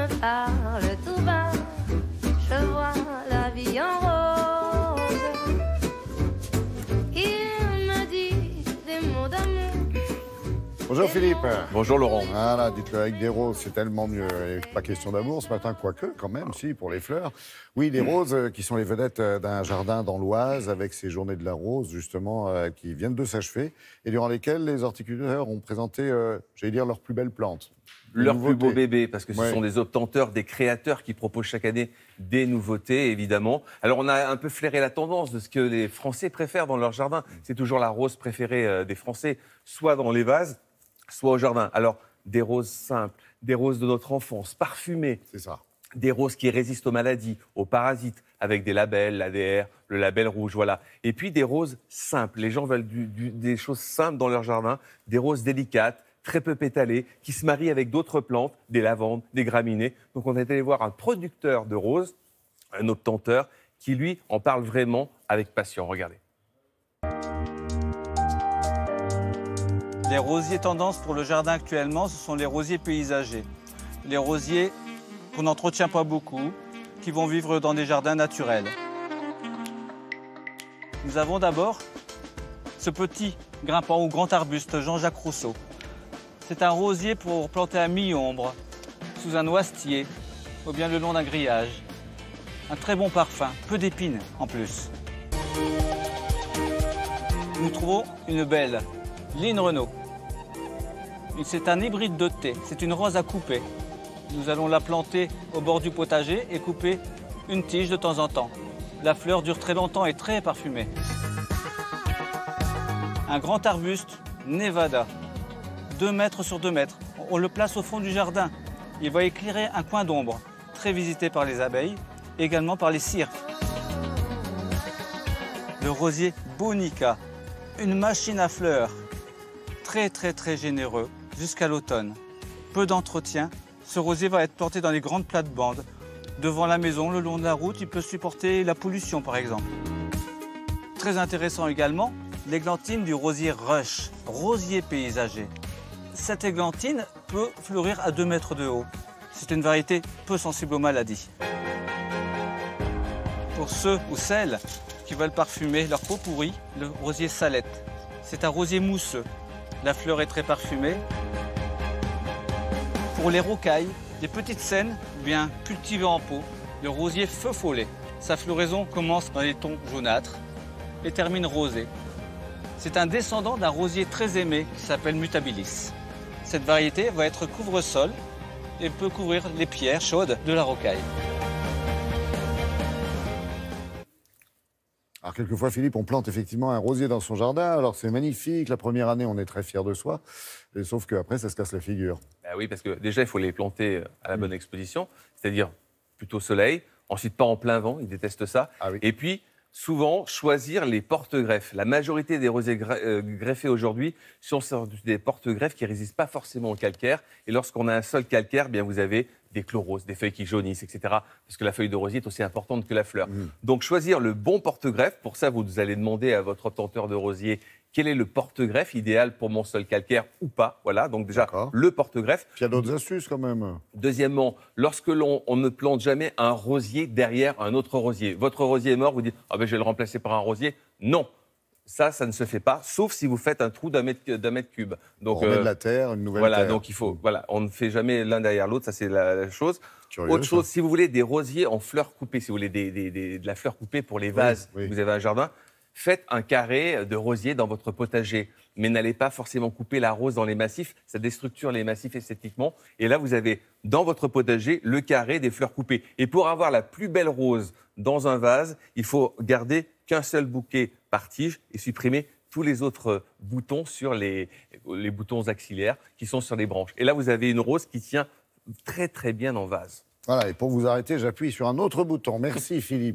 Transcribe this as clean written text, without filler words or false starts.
me parle tout bas, je vois la vie en rose. Il me dit des mots d'amour. Bonjour Philippe. Bonjour Laurent. Voilà, dites-le, avec des roses, c'est tellement mieux. Et pas question d'amour ce matin, quoique, quand même, si, pour les fleurs. Oui, des roses qui sont les vedettes d'un jardin dans l'Oise, avec ces journées de la rose, justement, qui viennent de s'achever, et durant lesquelles les horticulteurs ont présenté, j'allais dire, leurs plus belles plantes. Leurs plus beaux bébés, parce que ce Ouais. sont des obtenteurs, des créateurs qui proposent chaque année des nouveautés, évidemment. Alors, on a un peu flairé la tendance de ce que les Français préfèrent dans leur jardin. C'est toujours la rose préférée des Français, soit dans les vases, soit au jardin. Alors, des roses simples, des roses de notre enfance, parfumées, C'est ça. des roses qui résistent aux maladies, aux parasites, avec des labels, l'ADR, le label rouge, voilà. Et puis des roses simples. Les gens veulent des choses simples dans leur jardin, des roses délicates, très peu pétalées, qui se marient avec d'autres plantes, des lavandes, des graminées. Donc on est allé voir un producteur de roses, un obtenteur, qui lui en parle vraiment avec passion. Regardez. Les rosiers tendance pour le jardin actuellement, ce sont les rosiers paysagers. Les rosiers qu'on n'entretient pas beaucoup, qui vont vivre dans des jardins naturels. Nous avons d'abord ce petit grimpant ou grand arbuste Jean-Jacques Rousseau. C'est un rosier pour planter à mi-ombre, sous un noisetier ou bien le long d'un grillage. Un très bon parfum, peu d'épines en plus. Nous trouvons une belle, Line Renault. C'est un hybride de thé, c'est une rose à couper. Nous allons la planter au bord du potager et couper une tige de temps en temps. La fleur dure très longtemps et très parfumée. Un grand arbuste, Nevada, 2 mètres sur 2 mètres. On le place au fond du jardin. Il va éclairer un coin d'ombre, très visité par les abeilles, également par les cires. Le rosier Bonica, une machine à fleurs, très généreux jusqu'à l'automne. Peu d'entretien. Ce rosier va être planté dans les grandes plates-bandes. Devant la maison, le long de la route, il peut supporter la pollution par exemple. Très intéressant également, l'églantine du rosier Rush, rosier paysager. Cette églantine peut fleurir à 2 mètres de haut. C'est une variété peu sensible aux maladies. Pour ceux ou celles qui veulent parfumer leur peau pourrie, le rosier Salette. C'est un rosier mousseux. La fleur est très parfumée. Pour les rocailles, les petites scènes bien cultivées en pot, le rosier Feu Follet. Sa floraison commence dans les tons jaunâtres et termine rosé. C'est un descendant d'un rosier très aimé qui s'appelle Mutabilis. Cette variété va être couvre-sol et peut couvrir les pierres chaudes de la rocaille. Alors, quelquefois, Philippe, on plante effectivement un rosier dans son jardin. Alors, c'est magnifique. La première année, on est très fiers de soi. Et sauf qu'après, ça se casse la figure. Ben oui, parce que déjà, il faut les planter à la bonne exposition, c'est-à-dire plutôt soleil, ensuite pas en plein vent, ils détestent ça. Ah oui. Et puis, souvent, choisir les porte-greffes. La majorité des rosiers greffés aujourd'hui sont des porte-greffes qui ne résistent pas forcément au calcaire. Et lorsqu'on a un sol calcaire, bien, vous avez des chloroses, des feuilles qui jaunissent, etc. Parce que la feuille de rosier est aussi importante que la fleur. Donc, choisir le bon porte-greffe. Pour ça, vous allez demander à votre obtenteur de rosier quel est le porte-greffe idéal pour mon sol calcaire ou pas. Voilà, donc déjà, D'accord. le porte-greffe. Puis il y a d'autres astuces quand même. Deuxièmement, lorsque on ne plante jamais un rosier derrière un autre rosier. Votre rosier est mort, vous dites « Ah ben je vais le remplacer par un rosier ». Non, ça ne se fait pas, sauf si vous faites un trou d'un mètre cube. Donc, On met de la terre, une nouvelle voilà, terre. donc il faut, voilà, on ne fait jamais l'un derrière l'autre, ça c'est la chose. Curieux, Autre ça. chose, si vous voulez des rosiers en fleurs coupées, si vous voulez de la fleur coupée pour les vases, oui. vous avez un jardin, faites un carré de rosier dans votre potager. Mais n'allez pas forcément couper la rose dans les massifs, ça déstructure les massifs esthétiquement. Et là, vous avez dans votre potager le carré des fleurs coupées. Et pour avoir la plus belle rose dans un vase, il faut garder qu'un seul bouquet par tige et supprimer tous les autres boutons sur les boutons axillaires qui sont sur les branches. Et là, vous avez une rose qui tient très bien en vase. Voilà, et pour vous arrêter, j'appuie sur un autre bouton. Merci Philippe.